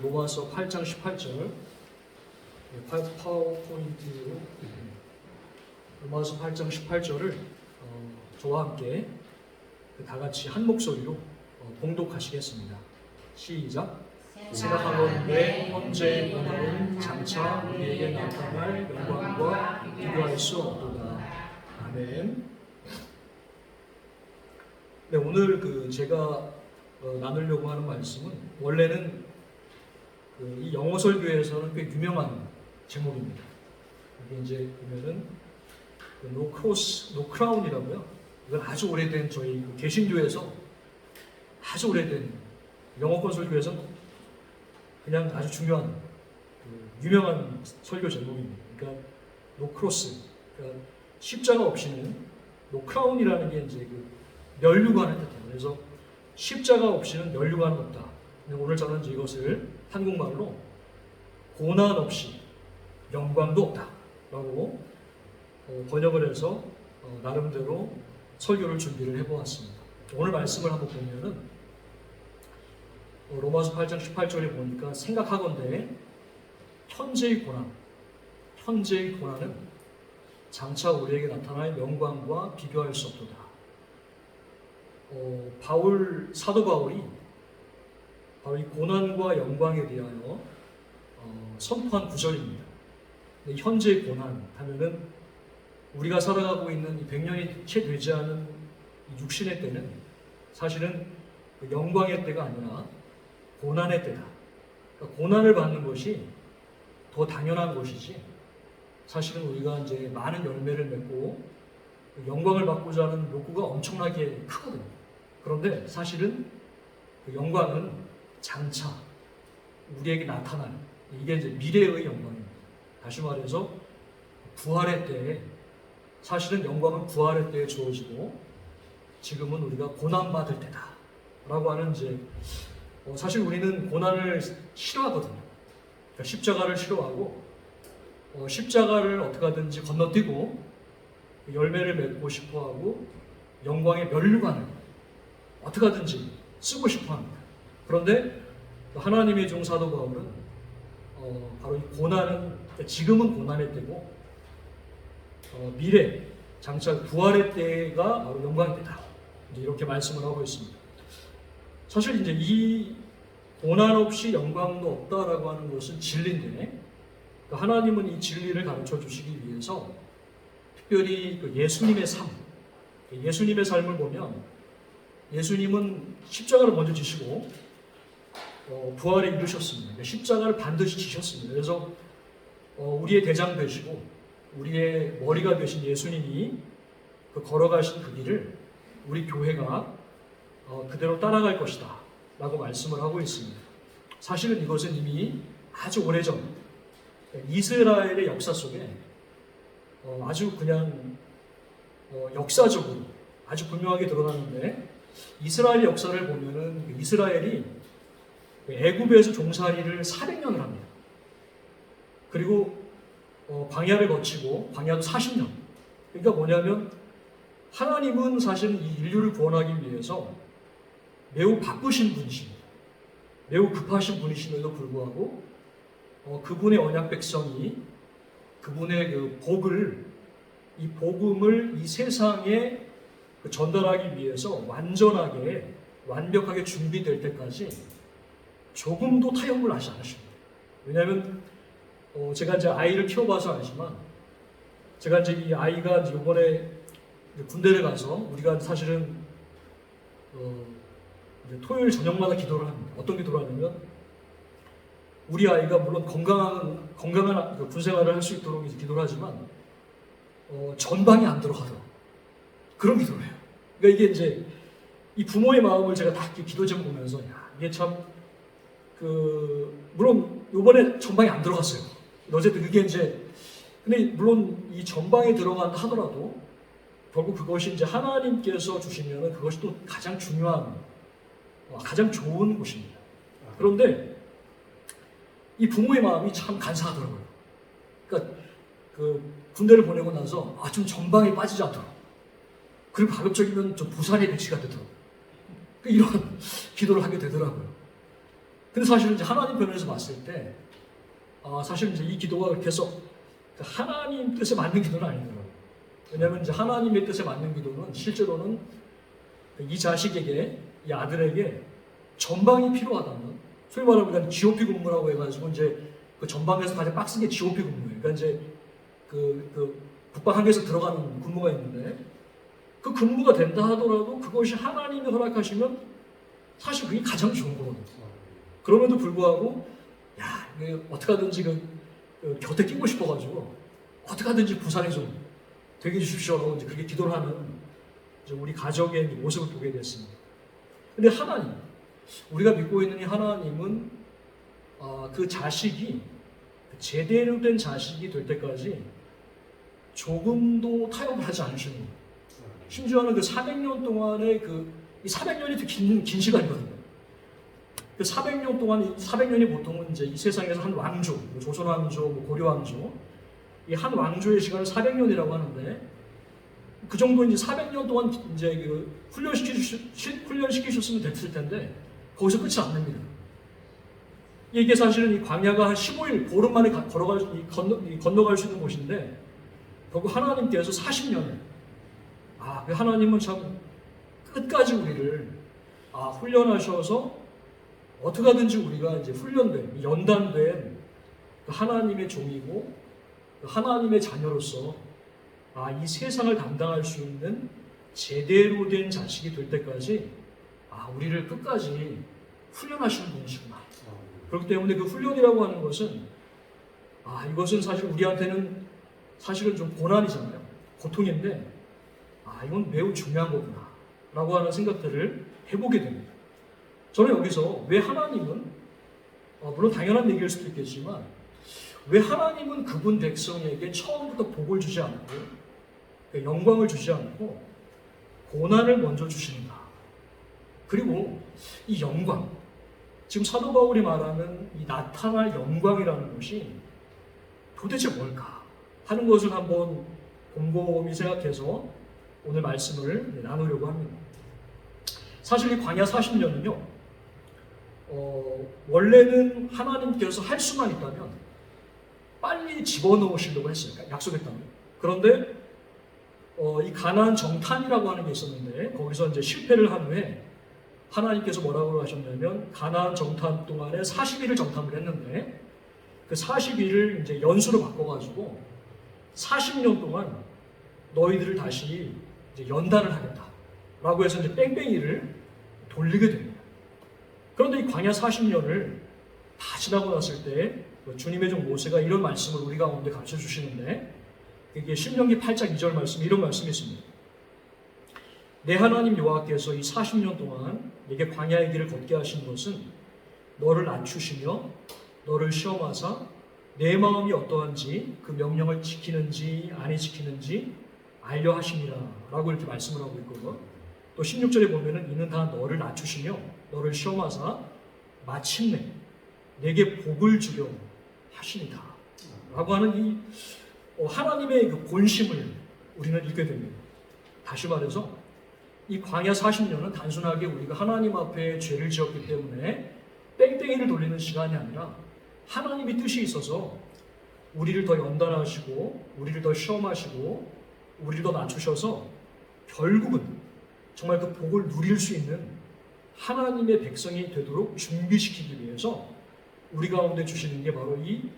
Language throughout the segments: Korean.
로마서 8장 18절 파워포인트로 로마서 8장 18절을 저와 함께 다 같이 한 목소리로 봉독하시겠습니다. 시작. 생각하건대 현재의 본업은 장차 우리에게 나타날 영광과 비교할 수 없도다. 아멘. 네, 오늘 제가 나누려고 하는 말씀은 원래는 이 영어 설교에서는 꽤 유명한 제목입니다. 여기 이제 보면은 노 크로스, 노 크라운이라고요. 이건 아주 오래된 저희 개신교에서 아주 오래된 영어권 설교에서 그냥 아주 중요한 유명한 설교 제목입니다. 그러니까 노 크로스, 그러니까 십자가 없이는 노 크라운이라는 게 이제 면류관을 뜻해요. 그래서 십자가 없이는 면류관은 없다. 오늘 저는 이제 이것을 한국말로 고난 없이 영광도 없다라고 번역을 해서 나름대로 설교를 준비를 해보았습니다. 오늘 말씀을 한번 보면은 로마서 8장 18절에 보니까 생각하건대 현재의 고난은 장차 우리에게 나타날 영광과 비교할 수 없도다. 사도 바울이 바로 이 고난과 영광에 대하여 선포한 구절입니다. 현재의 고난 하면은 우리가 살아가고 있는 이 100년이 채 되지 않은 육신의 때는 사실은 영광의 때가 아니라 고난의 때다. 그러니까 고난을 받는 것이 더 당연한 것이지 사실은 우리가 이제 많은 열매를 맺고 영광을 받고자 하는 욕구가 엄청나게 크거든요. 그런데 사실은 영광은 장차 우리에게 나타날 이게 이제 미래의 영광입니다. 다시 말해서 부활의 때에 사실은 영광은 부활의 때에 주어지고 지금은 우리가 고난받을 때다라고 하는 이제 사실 우리는 고난을 싫어하거든요. 그러니까 십자가를 싫어하고 십자가를 어떻게 하든지 건너뛰고 열매를 맺고 싶어하고 영광의 면류관을 어떻게 하든지 쓰고 싶어합니다. 그런데 하나님의 종 사도 바울은 바로 이 고난은 지금은 고난의 때고 미래 장차 부활의 때가 바로 영광의 때다. 이렇게 말씀을 하고 있습니다. 사실 이제 이 고난 없이 영광도 없다라고 하는 것은 진리인데 하나님은 이 진리를 가르쳐 주시기 위해서 특별히 예수님의 삶, 예수님의 삶을 보면 예수님은 십자가를 먼저 지시고 부활에 이르셨습니다. 십자가를 반드시 지셨습니다. 그래서 우리의 대장 되시고 우리의 머리가 되신 예수님이 걸어가신 그 길을 우리 교회가 그대로 따라갈 것이다 라고 말씀을 하고 있습니다. 사실은 이것은 이미 아주 오래전 이스라엘의 역사 속에 아주 그냥 역사적으로 아주 분명하게 드러나는데 이스라엘 역사를 보면은 이스라엘이 애굽에서 종살이를 400년을 합니다. 그리고 광야를 거치고 광야도 40년. 그러니까 뭐냐면 하나님은 사실은 이 인류를 구원하기 위해서 매우 바쁘신 분이십니다. 매우 급하신 분이심에도 불구하고 그분의 언약 백성이 그분의 이 복음을 이 세상에 전달하기 위해서 완벽하게 준비될 때까지 조금도 타협을 하지 않으십니다. 왜냐하면 제가 이제 아이를 키워봐서 알지만 제가 이제 이 아이가 이제 이번에 군대를 가서 우리가 사실은 이제 토요일 저녁마다 기도를 합니다. 어떤 기도를 하냐면 우리 아이가 물론 건강한 군생활을 할 수 있도록 이제 기도를 하지만 전방에 안 들어가도록 그런 기도를 해요. 그러니까 이게 이제 이 부모의 마음을 제가 다 기도 제목 보면서 이게 참 물론 이번에 전방에 안 들어갔어요. 어쨌든 그게 이제 근데 물론 이 전방에 들어간다 하더라도 결국 그것이 이제 하나님께서 주시면은 그것이 또 가장 중요한 가장 좋은 곳입니다. 그런데 이 부모의 마음이 참 간사하더라고요. 그러니까 군대를 보내고 나서 좀 전방에 빠지지 않도록 그리고 가급적이면 좀 부산에 배치가 되도록 이런 기도를 하게 되더라고요. 근데 사실은 이제 하나님 편에서 봤을 때, 사실 이제 이 기도가 그렇게 해서 하나님 뜻에 맞는 기도는 아니더라고요. 왜냐하면 이제 하나님의 뜻에 맞는 기도는 실제로는 이 자식에게, 이 아들에게 전방이 필요하다면, 소위 말하면 우리가 GOP 근무라고 해가지고 이제 그 전방에서 가장 빡센 게 GOP 근무예요. 그러니까 이제 국방 한계에서 들어가는 근무가 있는데, 그 근무가 된다 하더라도 그것이 하나님이 허락하시면 사실 그게 가장 좋은 거거든요. 그럼에도 불구하고, 야, 어떻게 하든지 곁에 끼고 싶어가지고, 어떻게 하든지 부산에 좀 되게 해주십시오라고 이제 그렇게 기도를 하는 이제 우리 가족의 모습을 보게 됐습니다. 근데 하나님, 우리가 믿고 있는 이 하나님은 그 자식이 제대로 된 자식이 될 때까지 조금도 타협을 하지 않으시는 거예요. 심지어는 그 400년 동안의 이 400년이 더 긴 시간이거든요. 그 400년 동안, 이 400년이 보통은 이제 이 세상에서 한 왕조, 조선 왕조, 고려 왕조, 이 한 왕조의 시간을 400년이라고 하는데, 그 정도 이제 400년 동안 이제 훈련시키셨으면 됐을 텐데, 거기서 끝이 안 납니다. 이게 사실은 이 광야가 한 15일, 보름 만에 건너갈 수 있는 곳인데, 결국 하나님께서 40년을, 그 하나님은 참 끝까지 우리를 훈련하셔서 어떻게 하든지 우리가 이제 훈련된, 연단된 그 하나님의 종이고 그 하나님의 자녀로서 이 세상을 감당할 수 있는 제대로 된 자식이 될 때까지 우리를 끝까지 훈련하시는 분이시구나. 그렇기 때문에 그 훈련이라고 하는 것은 이것은 사실 우리한테는 사실은 좀 고난이잖아요. 고통인데 이건 매우 중요한 거구나 라고 하는 생각들을 해보게 됩니다. 저는 여기서 왜 하나님은 물론 당연한 얘기일 수도 있겠지만 왜 하나님은 그분 백성에게 처음부터 복을 주지 않고 영광을 주지 않고 고난을 먼저 주시는가. 그리고 이 영광, 지금 사도 바울이 말하는 이 나타날 영광이라는 것이 도대체 뭘까 하는 것을 한번 곰곰이 생각해서 오늘 말씀을 나누려고 합니다. 사실 이 광야 40년은요, 원래는 하나님께서 할 수만 있다면 빨리 집어넣으시려고 했어요. 약속했다면. 그런데 이 가나안 정탐이라고 하는 게 있었는데 거기서 이제 실패를 한 후에 하나님께서 뭐라고 하셨냐면 가나안 정탐 동안에 40일을 정탐을 했는데 그 40일을 이제 연수로 바꿔가지고 40년 동안 너희들을 다시 이제 연단을 하겠다라고 해서 이제 뺑뺑이를 돌리게 됩니다. 그런데 이 광야 40년을 다 지나고 났을 때 주님의 종 모세가 이런 말씀을 우리 가운데 가르쳐 주시는데 이게 신명기 8장 2절 말씀 이런 말씀이 있습니다. 내 하나님 여호와께서 이 40년 동안 내게 광야의 길을 걷게 하신 것은 너를 낮추시며 너를 시험하사 내 마음이 어떠한지 그 명령을 지키는지 아니 지키는지 알려 하심이라 라고 이렇게 말씀을 하고 있거든요. 또 16절에 보면은 이는 다 너를 낮추시며 너를 시험하사 마침내 내게 복을 주려 하시니라 라고 하는 이 하나님의 그 본심을 우리는 읽게 됩니다. 다시 말해서 이 광야 40년은 단순하게 우리가 하나님 앞에 죄를 지었기 때문에 땡땡이를 돌리는 시간이 아니라 하나님의 뜻이 있어서 우리를 더 연단하시고 우리를 더 시험하시고 우리를 더 낮추셔서 결국은 정말 그 복을 누릴 수 있는 하나님의 백성이 되도록 준비시키기 위해서 우리 가운데 주시는 게 바로 이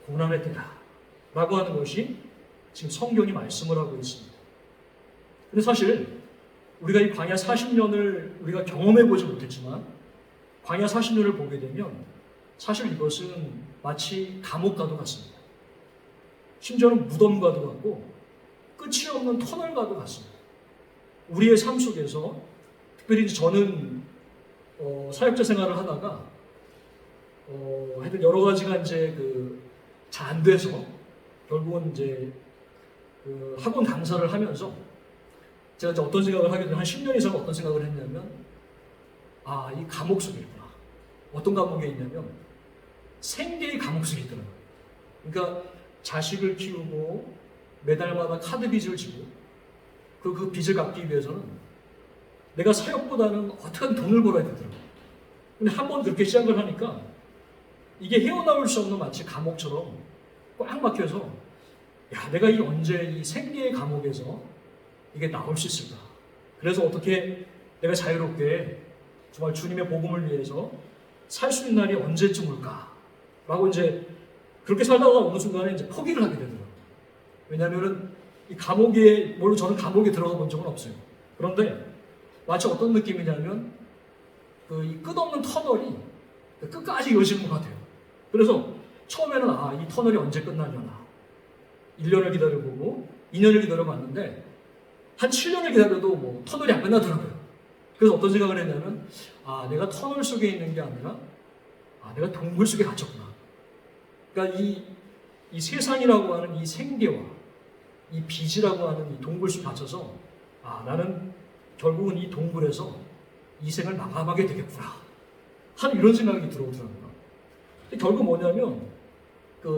고난의 때다 라고 하는 것이 지금 성경이 말씀을 하고 있습니다. 근데 사실 우리가 이 광야 40년을 우리가 경험해 보지 못했지만 광야 40년을 보게 되면 사실 이것은 마치 감옥과도 같습니다. 심지어는 무덤과도 같고 끝이 없는 터널과도 같습니다. 우리의 삶 속에서 특별히 저는 사역자 생활을 하다가 하여튼 여러 가지가 이제 잘 안 돼서 결국은 이제 학원 강사를 하면서 제가 이제 어떤 생각을 하게 되면 한 10년 이상 어떤 생각을 했냐면 이 감옥 속에 있구나. 어떤 감옥에 있냐면 생계의 감옥 속에 있더라고요. 그러니까 자식을 키우고 매달마다 카드 빚을 지고 그 빚을 갚기 위해서는 내가 사역보다는 어떻게든 돈을 벌어야 되더라고요. 근데 한 번 그렇게 시작을 하니까 이게 헤어나올 수 없는 마치 감옥처럼 꽉 막혀서 야, 내가 언제 이 생계의 감옥에서 이게 나올 수 있을까? 그래서 어떻게 내가 자유롭게 정말 주님의 복음을 위해서 살 수 있는 날이 언제쯤 올까? 라고 이제 그렇게 살다가 어느 순간에 이제 포기를 하게 되더라고요. 왜냐하면은 이 감옥에, 물론 저는 감옥에 들어가 본 적은 없어요. 그런데 마치 어떤 느낌이냐면 이 끝없는 터널이 끝까지 이어지는 것 같아요. 그래서 처음에는 이 터널이 언제 끝나려나 1년을 기다려보고 2년을 기다려봤는데 한 7년을 기다려도 뭐 터널이 안 끝나더라고요. 그래서 어떤 생각을 했냐면 내가 터널 속에 있는 게 아니라 내가 동굴 속에 갇혔구나. 그러니까 이 세상이라고 하는 이 생계와 이 빚이라고 하는 이 동굴 속에 갇혀서 나는 결국은 이 동굴에서 이 생을 마감하게 되겠구나 하는 이런 생각이 들어오더라고요. 결국 뭐냐면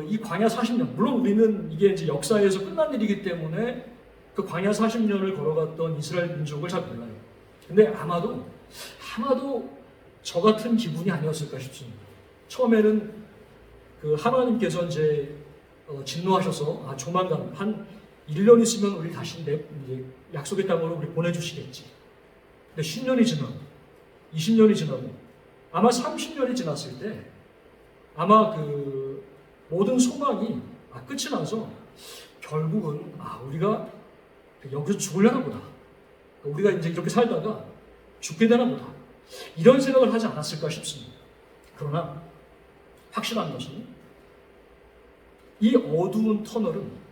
이 광야 40년, 물론 우리는 이게 이제 역사에서 끝난 일이기 때문에 그 광야 40년을 걸어갔던 이스라엘 민족을 잘 몰라요. 근데 아마도 저 같은 기분이 아니었을까 싶습니다. 처음에는 하나님께서 이제 진노하셔서 조만간 한 1년 있으면 우리 다시 이제 약속의 땅으로 우리 보내주시겠지. 근데 10년이 지나고 20년이 지나고 아마 30년이 지났을 때 아마 모든 소망이 끝이 나서 결국은 우리가 여기서 죽으려나 보다. 우리가 이제 이렇게 살다가 죽게 되나 보다. 이런 생각을 하지 않았을까 싶습니다. 그러나 확실한 것은 이 어두운 터널은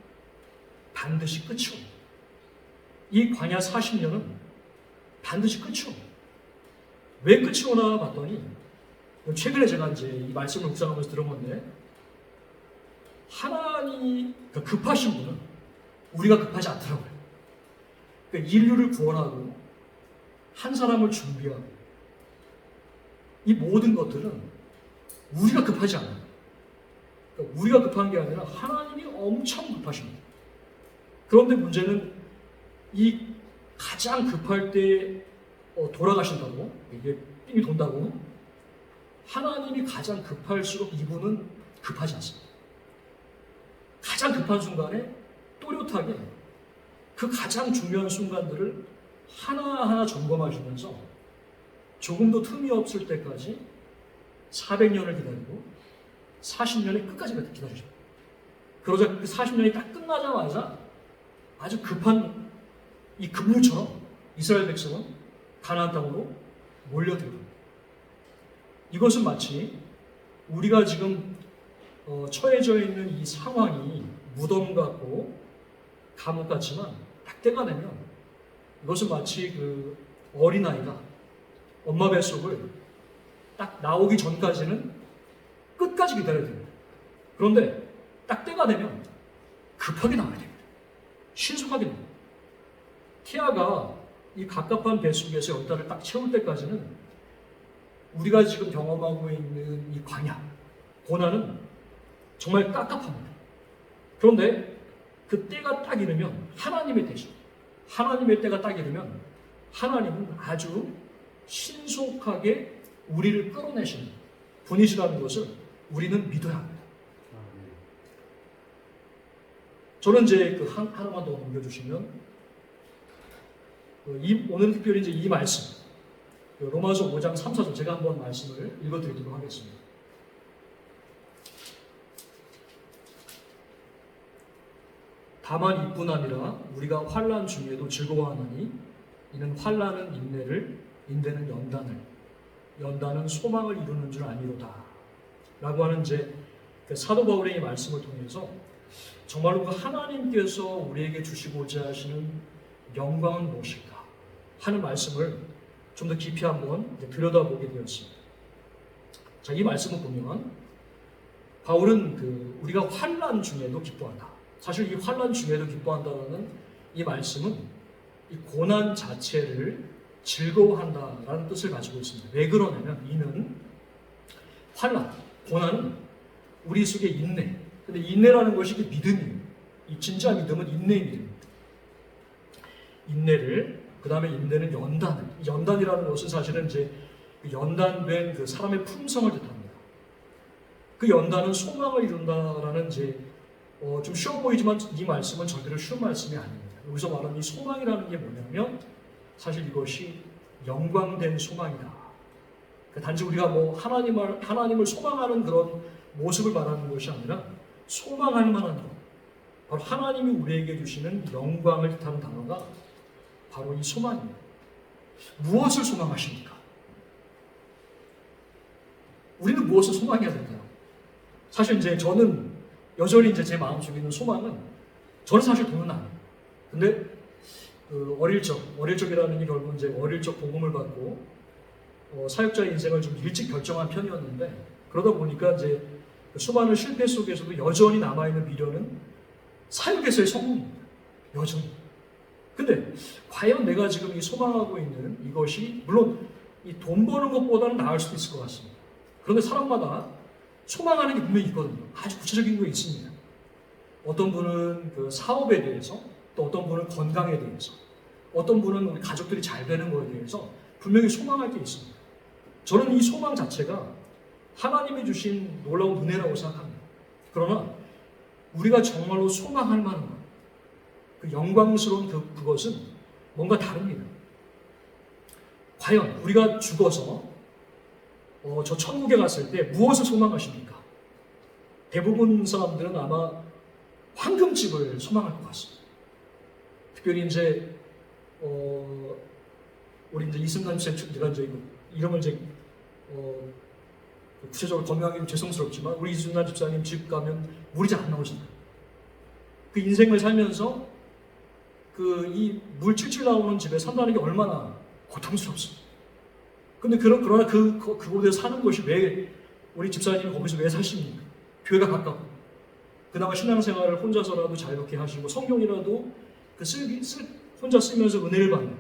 반드시 끝이 옵니다. 이 광야 40년은 반드시 끝이 옵니다. 왜 끝이 오나 봤더니 최근에 제가 이제 이 말씀을 묵상하면서 들은 건데 하나님이 급하신 분은 우리가 급하지 않더라고요. 그러니까 인류를 구원하고 한 사람을 준비하고 이 모든 것들은 우리가 급하지 않아요. 그러니까 우리가 급한 게 아니라 하나님이 엄청 급하십니다. 그런데 문제는 이 가장 급할 때 돌아가신다고 이게 삥이 돈다고 하나님이 가장 급할수록 이분은 급하지 않습니다. 가장 급한 순간에 또렷하게 그 가장 중요한 순간들을 하나하나 점검하시면서 조금도 틈이 없을 때까지 400년을 기다리고 40년의 끝까지 기다리죠. 그러자 그 40년이 딱 끝나자마자 아주 급한 이 급류처럼 이스라엘 백성은 가나안 땅으로 몰려들어요. 이것은 마치 우리가 지금 처해져 있는 이 상황이 무덤 같고 감옥 같지만 딱 때가 되면 이것은 마치 어린아이가 엄마 뱃속을 딱 나오기 전까지는 끝까지 기다려야 됩니다. 그런데 딱 때가 되면 급하게 나와야 됩니다. 신속하게 됩니다. 태아가 이 갑갑한 뱃속에서 열달을 딱 채울 때까지는 우리가 지금 경험하고 있는 이 광야, 고난은 정말 깝깝합니다. 그런데 그 때가 딱 이르면 하나님의 때죠. 하나님의 때가 딱 이르면 하나님은 아주 신속하게 우리를 끌어내시는 분이시라는 것을 우리는 믿어야 합니다. 저는 이제 하나만 더 넘겨주시면 오늘 특별히 이제 이 말씀 로마서 5장 3, 4절 제가 한번 말씀을 읽어드리도록 하겠습니다. 다만 이뿐 아니라 우리가 환난 중에도 즐거워하나니 이는 환난은 인내를, 인내는 연단을, 연단은 소망을 이루는 줄 아니로다 라고 하는 이제 사도 바울의 이 말씀을 통해서 정말로 하나님께서 우리에게 주시고자 하시는 영광은 무엇일까 하는 말씀을 좀 더 깊이 한번 들여다보게 되었습니다. 자, 이 말씀을 보면 바울은 우리가 환난 중에도 기뻐한다. 사실 이 환난 중에도 기뻐한다는 이 말씀은 이 고난 자체를 즐거워한다라는 뜻을 가지고 있습니다. 왜 그러냐면 이는 환난, 고난은 우리 속에 인내. 근데 인내라는 것이 믿음이에요. 이 진짜 믿음은 인내의 믿음입니다. 인내를 그 다음에 인내는 연단을. 연단이라는 것은 사실은 이제 그 연단된 그 사람의 품성을 뜻합니다. 그 연단은 소망을 이룬다라는 이제 좀 쉬워 보이지만 이 말씀은 절대로 쉬운 말씀이 아닙니다. 여기서 말하는 이 소망이라는 게 뭐냐면 사실 이것이 영광된 소망이다. 단지 우리가 뭐 하나님을 소망하는 그런 모습을 말하는 것이 아니라 소망할 만한 것, 바로 하나님이 우리에게 주시는 영광을 뜻하는 단어가 바로 이 소망입니다. 무엇을 소망하십니까? 우리는 무엇을 소망해야 될까요? 사실 이제 저는 여전히 이제 제 마음속에 있는 소망은 저는 사실 돈은 아니에요. 근데 어릴 적이라는 게 결국 이제 어릴 적 복음을 받고 사역자의 인생을 좀 일찍 결정한 편이었는데 그러다 보니까 이제 수많은 실패 속에서도 여전히 남아있는 미련은 사역에서의 성공입니다. 여전히. 근데 과연 내가 지금 이 소망하고 있는 이것이 물론 이 돈 버는 것보다는 나을 수도 있을 것 같습니다. 그런데 사람마다 소망하는 게 분명히 있거든요. 아주 구체적인 게 있습니다. 어떤 분은 그 사업에 대해서, 또 어떤 분은 건강에 대해서, 어떤 분은 우리 가족들이 잘 되는 거에 대해서 분명히 소망할 게 있습니다. 저는 이 소망 자체가 하나님이 주신 놀라운 은혜라고 생각합니다. 그러나 우리가 정말로 소망할 만한 것, 그 영광스러운 그것은 뭔가 다릅니다. 과연 우리가 죽어서 저 천국에 갔을 때 무엇을 소망하십니까? 대부분 사람들은 아마 황금집을 소망할 것 같습니다. 특별히 이제 우리 이제 이승남 씨 제가 이제 이름을 이제 구체적으로 건명하기 죄송스럽지만 우리 이승남 집사님 집 가면 물이 잘 안 나오잖아요. 그 인생을 살면서 그 이 물 칠칠 나오는 집에 산다는 게 얼마나 고통스럽습니다. 근데 그러나 그곳에 사는 것이 왜 우리 집사님이 거기서 왜 사십니까? 교회가 가깝고 그나마 신앙생활을 혼자서라도 자유롭게 하시고 성경이라도 혼자 쓰면서 은혜를 받는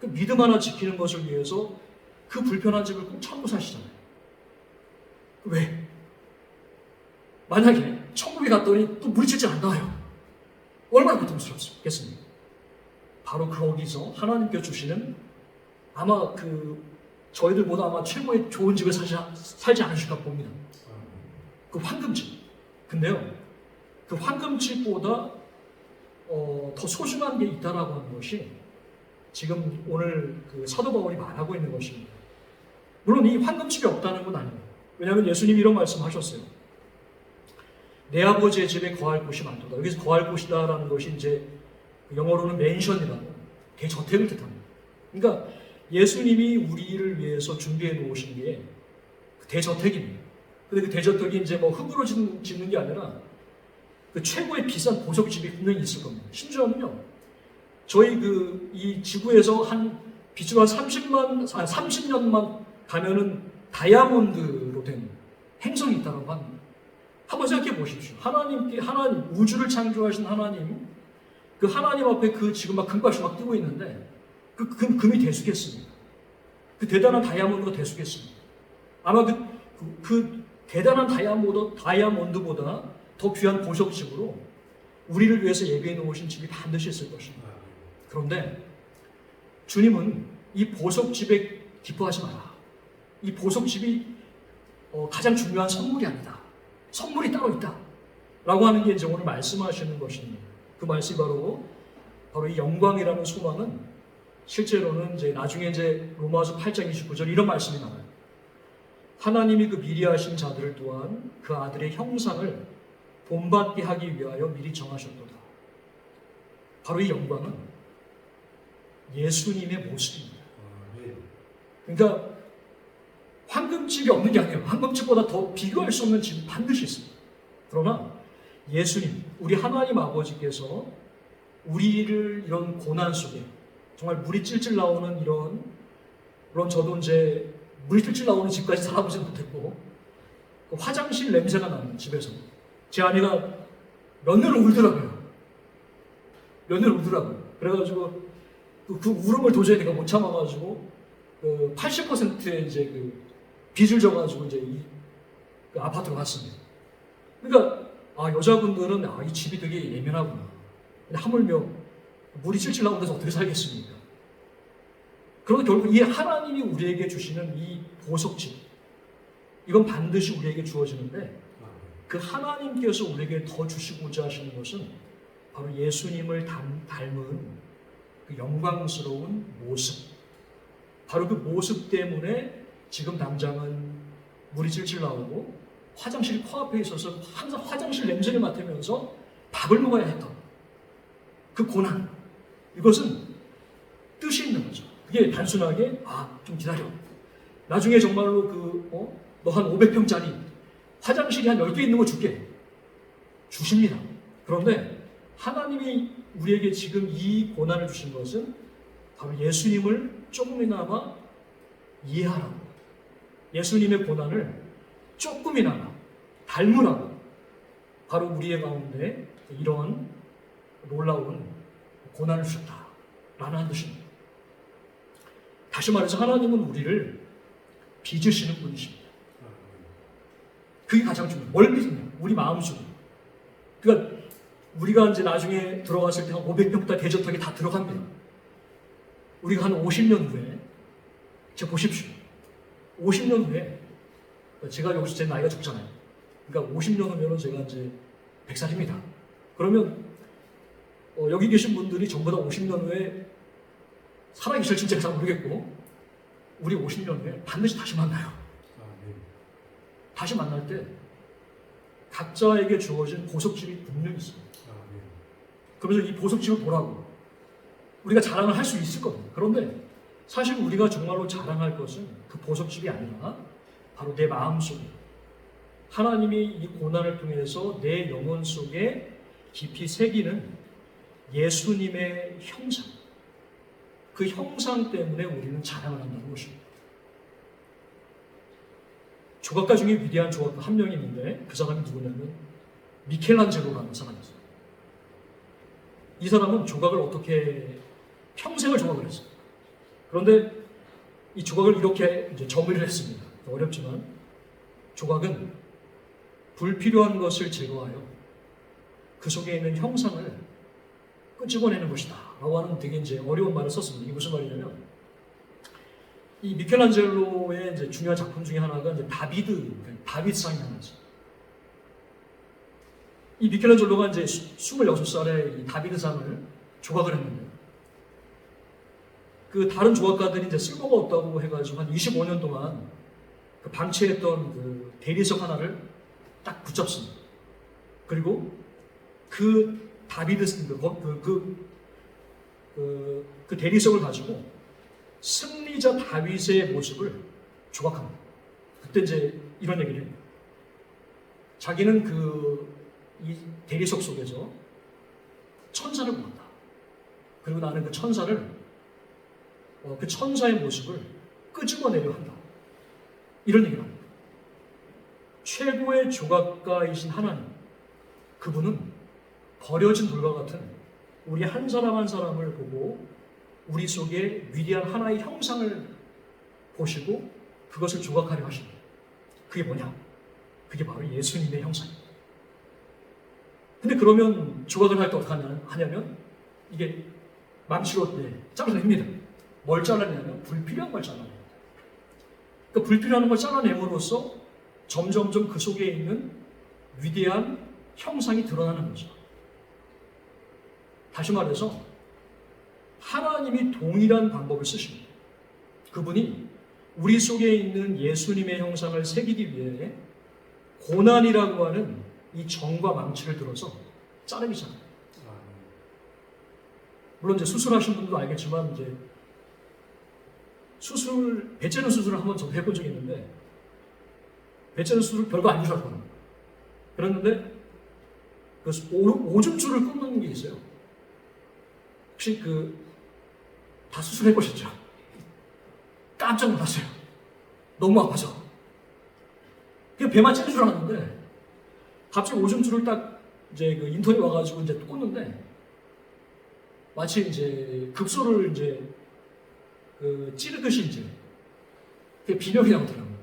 그 믿음 하나 지키는 것을 위해서 그 불편한 집을 꼭 참고 사시잖아요. 왜? 만약에 천국에 갔더니 또 물이 칠칠 안 나와요. 얼마나 고통스럽겠습니까? 바로 거기서 하나님께 주시는 아마 저희들보다 아마 최고의 좋은 집에 살지 않으실까 봅니다. 그 황금집. 근데요, 그 황금집보다 더 소중한 게 있다라고 하는 것이 지금 오늘 그 사도 바울이 말하고 있는 것입니다. 물론 이 황금집이 없다는 건 아닙니다. 왜냐하면 예수님이 이런 말씀하셨어요. 내 아버지의 집에 거할 곳이 많도다. 여기서 거할 곳이다라는 것이 이제 영어로는 맨션이라고 대저택을 뜻합니다. 그러니까 예수님이 우리를 위해서 준비해 놓으신 게 대저택입니다. 근데 그 대저택이 이제 뭐 흙으로 짓는 게 아니라 그 최고의 비싼 보석집이 분명히 있을 겁니다. 심지어는요, 저희 이 지구에서 빚으로 한 30년만 가면은 다이아몬드로 된 행성이 있다고 합니다. 한번 생각해 보십시오. 하나님, 우주를 창조하신 하나님, 그 하나님 앞에 지금 막 금값이 막 뛰고 있는데, 금이 대수겠습니다. 그 대단한 다이아몬드가 대수겠습니다. 아마 그 대단한 다이아몬드보다 더 귀한 보석집으로 우리를 위해서 예비해 놓으신 집이 반드시 있을 것입니다. 그런데 주님은 이 보석집에 기뻐하지 마라. 이 보석집이 가장 중요한 선물이 아니다. 선물이 따로 있다. 라고 하는 게 이제 오늘 말씀하시는 것입니다. 그 말씀이 바로 이 영광이라는 소망은 실제로는 이제 나중에 이제 로마서 8장 29절 이런 말씀이 나와요. 하나님이 그 미리 하신 자들을 또한 그 아들의 형상을 본받게 하기 위하여 미리 정하셨도다. 바로 이 영광은 예수님의 모습입니다. 그러니까 황금집이 없는 게 아니에요. 황금집보다 더 비교할 수 없는 집이 반드시 있습니다. 그러나 예수님, 우리 하나님 아버지께서 우리를 이런 고난 속에 정말 물이 찔찔 나오는 물론 저도 이제 물이 찔찔 나오는 집까지 살아보지 못했고 그 화장실 냄새가 나는 집에서 제 아내가 며느리를 울더라고요. 그래가지고 그 울음을 도저히 내가 못 참아가지고 80%의 이제 빚을 져가지고 이제 그 아파트로 갔습니다. 그러니까 여자분들은 이 집이 되게 예민하구나. 근데 하물며 물이 찔찔 나오는 데서 어떻게 살겠습니까? 그런데 결국 이 하나님이 우리에게 주시는 이 보석집, 이건 반드시 우리에게 주어지는데 그 하나님께서 우리에게 더 주시고자 하시는 것은 바로 예수님을 닮은 그 영광스러운 모습, 바로 그 모습 때문에 지금 당장은 물이 찔찔 나오고 화장실 코앞에 있어서 항상 화장실 냄새를 맡으면서 밥을 먹어야 했던 그 고난, 이것은 뜻이 있는 거죠. 그게 단순하게 좀 기다려, 나중에 정말로 너 한 500평짜리 화장실이 한 10개 있는 거 줄게, 주십니다. 그런데 하나님이 우리에게 지금 이 고난을 주신 것은 바로 예수님을 조금이나마 이해하라고, 예수님의 고난을 조금이나마 닮으라고, 바로 우리의 가운데 이러한 놀라운 고난을 주셨다라는 뜻입니다. 다시 말해서 하나님은 우리를 빚으시는 분이십니다. 그게 가장 중요해요. 뭘 빚느냐? 우리 마음속에. 그러니까 우리가 이제 나중에 들어갔을 때 한 500평대 대저택에 다 들어갑니다. 우리가 한 50년 후에, 제가 보십시오. 50년 후에, 제가 여기서 제 나이가 적잖아요. 그러니까 50년 후면은 제가 이제 100살입니다. 그러면 여기 계신 분들이 전부 다 50년 후에 살아계실지 제가 잘 모르겠고, 우리 50년 후에 반드시 다시 만나요. 다시 만날 때 각자에게 주어진 보석집이 분명히 있습니다. 그러면서 이 보석집을 보라고 우리가 자랑을 할 수 있을 겁니다. 그런데 사실 우리가 정말로 자랑할 것은 그 보석집이 아니라 바로 내 마음 속에 하나님이 이 고난을 통해서 내 영혼 속에 깊이 새기는 예수님의 형상, 그 형상 때문에 우리는 자랑을 한다는 것입니다. 조각가 중에 위대한 조각가 한 명이 있는데 그 사람이 누구냐면 미켈란젤로라는 사람이었어요. 이 사람은 조각을 어떻게 평생을 조각을 했어요. 그런데 이 조각을 이렇게 이제 정의를 했습니다. 어렵지만 조각은 불필요한 것을 제거하여 그 속에 있는 형상을 끄집어내는 것이다 라고 하는 되게 이제 어려운 말을 썼습니다. 이게 무슨 말이냐면, 이 미켈란젤로의 이제 중요한 작품 중에 하나가 이제 다비드상이 하나 있어요. 이 미켈란젤로가 이제 26살에 이 다비드상을 조각을 했는데, 그 다른 조각가들이 이제 쓸모가 없다고 해가지고 한 25년 동안 그 방치했던 그 대리석 하나를 딱 붙잡습니다. 그리고 그 그 대리석을 가지고 승리자 다윗의 모습을 조각합니다. 그때 이제 이런 얘기를 해요. 자기는 이 대리석 속에서 천사를 보았다. 그리고 나는 그 천사를 그 천사의 모습을 끄집어내려 한다. 이런 얘기를 합니다. 최고의 조각가이신 하나님, 그분은 버려진 돌과 같은 우리 한 사람 한 사람을 보고 우리 속에 위대한 하나의 형상을 보시고 그것을 조각하려 하십니다. 그게 뭐냐? 그게 바로 예수님의 형상입니다. 근데 그러면 조각을 할 때 어떻게 하냐면 이게 망치로 잘라냅니다. 뭘 잘라내냐면 불필요한 걸 잘라냅니다. 그러니까 불필요한 걸 잘라냄으로써 점점점 그 속에 있는 위대한 형상이 드러나는 거죠. 다시 말해서 하나님이 동일한 방법을 쓰십니다. 그분이 우리 속에 있는 예수님의 형상을 새기기 위해 고난이라고 하는 이 정과 망치를 들어서 자르기잖아요. 물론 이제 수술하신 분들도 알겠지만 이제 배째는 수술을 한번 저도 해본 적이 있는데 배째는 수술 별거 아니더라고요. 그랬는데 그 오줌줄을 끊는 게 있어요. 혹시 다 수술해 보셨죠? 깜짝 놀랐어요. 너무 아파서. 그냥 배만 찌는 줄 알았는데 갑자기 오줌줄을 딱 이제 그 인턴이 와가지고 이제 꽂는데 마치 이제 급소를 이제 찌르듯이 이제 그게 비명이 나오더라고요.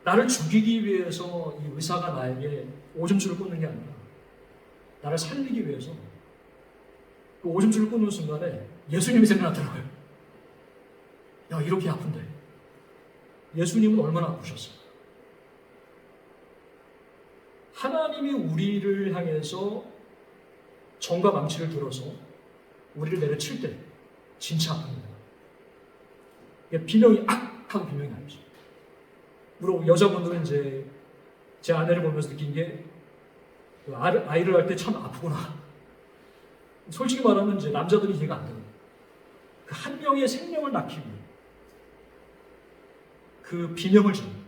나를 죽이기 위해서 이 의사가 나에게 오줌줄을 꽂는 게 아니라 나를 살리기 위해서 그 오줌줄을 꽂는 순간에 예수님이 생각나더라고요. 야, 이렇게 아픈데. 예수님은 얼마나 아프셨어요? 하나님이 우리를 향해서 정과 망치를 들어서 우리를 내려칠 때 진짜 아픕니다. 비명이 하고 비명이 나죠. 물론 여자분들은 이제 제 아내를 보면서 느낀 게 아이를 할 때 참 아프구나. 솔직히 말하면 이제 남자들이 이해가 안 돼요. 그 한 명의 생명을 낳기 위해 그 비명을 지릅니다.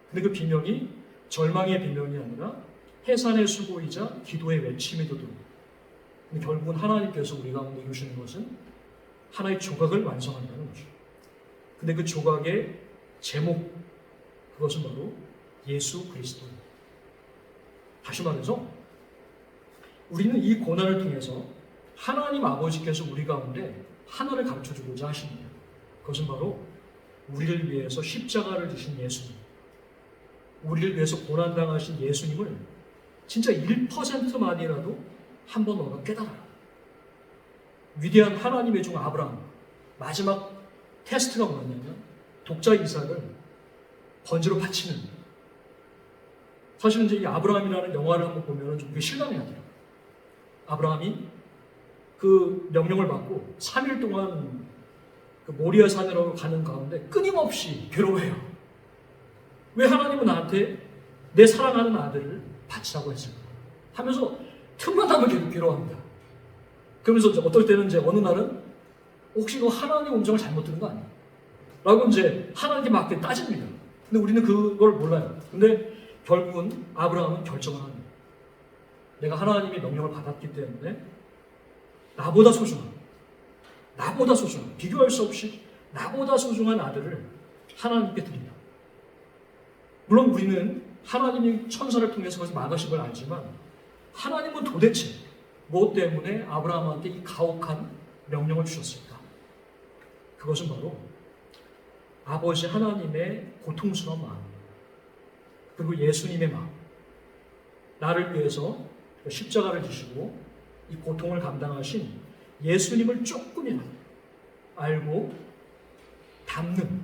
근데 그 비명이 절망의 비명이 아니라 해산의 수고이자 기도의 외침이 되도록. 근데 결국은 하나님께서 우리 가운데 이루시는 것은 하나의 조각을 완성한다는 거죠. 근데 그 조각의 제목, 그것은 바로 예수 그리스도입니다. 다시 말해서 우리는 이 고난을 통해서 하나님 아버지께서 우리 가운데 하나를 가르쳐주고자 하십니다. 그것은 바로 우리를 위해서 십자가를 지신 예수님, 우리를 위해서 고난당하신 예수님을 진짜 1%만이라도 한번 너가 깨달아라. 위대한 하나님의 종 아브라함, 마지막 테스트가 뭐였냐면 독자 이삭을 번제로 바치는. 사실은 이제 이 아브라함이라는 영화를 한번 보면 좀 실감이 나더라고요. 아브라함이 그 명령을 받고 3일 동안 그 모리아 산으로 가는 가운데 끊임없이 괴로워해요. 왜 하나님은 나한테 내 사랑하는 아들을 바치라고 했을까? 하면서 틈만 나면 계속 괴로워합니다. 그러면서 이제 어떨 때는 이제 어느 날은 혹시 너 하나님 음성을 잘못 들은 거 아니야? 라고 이제 하나님께 맞게 따집니다. 근데 우리는 그걸 몰라요. 근데 결국은 아브라함은 결정을 합니다. 내가 하나님의 명령을 받았기 때문에 나보다 소중한, 비교할 수 없이 나보다 소중한 아들을 하나님께 드린다. 물론 우리는 하나님이 천사를 통해서 그것을 막으신 걸 알지만 하나님은 도대체 무엇 때문에 아브라함한테 이 가혹한 명령을 주셨을까? 그것은 바로 아버지 하나님의 고통스러운 마음, 그리고 예수님의 마음, 나를 위해서 십자가를 지시고 이 고통을 감당하신 예수님을 조금이라도 알고 담는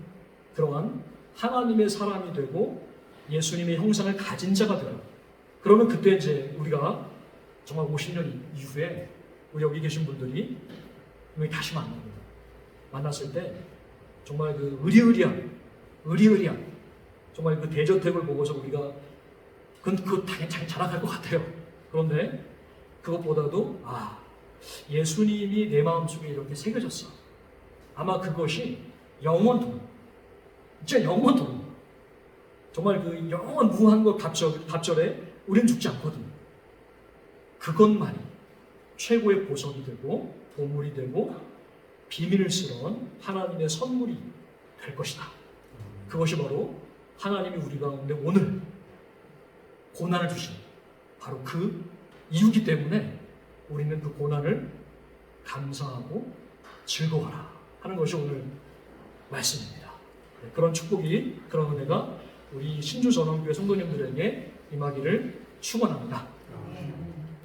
그러한 하나님의 사람이 되고 예수님의 형상을 가진 자가 되라. 그러면 그때 이제 우리가 정말 50년 이후에 우리 여기 계신 분들이 다시 만납니다. 만났을 때 정말 그 의리의리한 정말 그 대저택을 보고서 우리가 그거 당연히 자랑할 것 같아요. 그런데 그것보다도 예수님이 내 마음속에 이렇게 새겨졌어. 아마 그것이 영원토록, 진짜 영원토록 정말 그 영원 무한 것 갑절에 우리는 죽지 않거든요. 그것만이 최고의 보석이 되고 보물이 되고 비밀스러운 하나님의 선물이 될 것이다. 그것이 바로 하나님이 우리 가운데 오늘 고난을 주신 바로 그 이유기 때문에 우리는 그 고난을 감사하고 즐거워하라 하는 것이 오늘 말씀입니다. 그런 축복이, 그런 은혜가 우리 신주전원교회 성도님들에게 임하기를 축원합니다.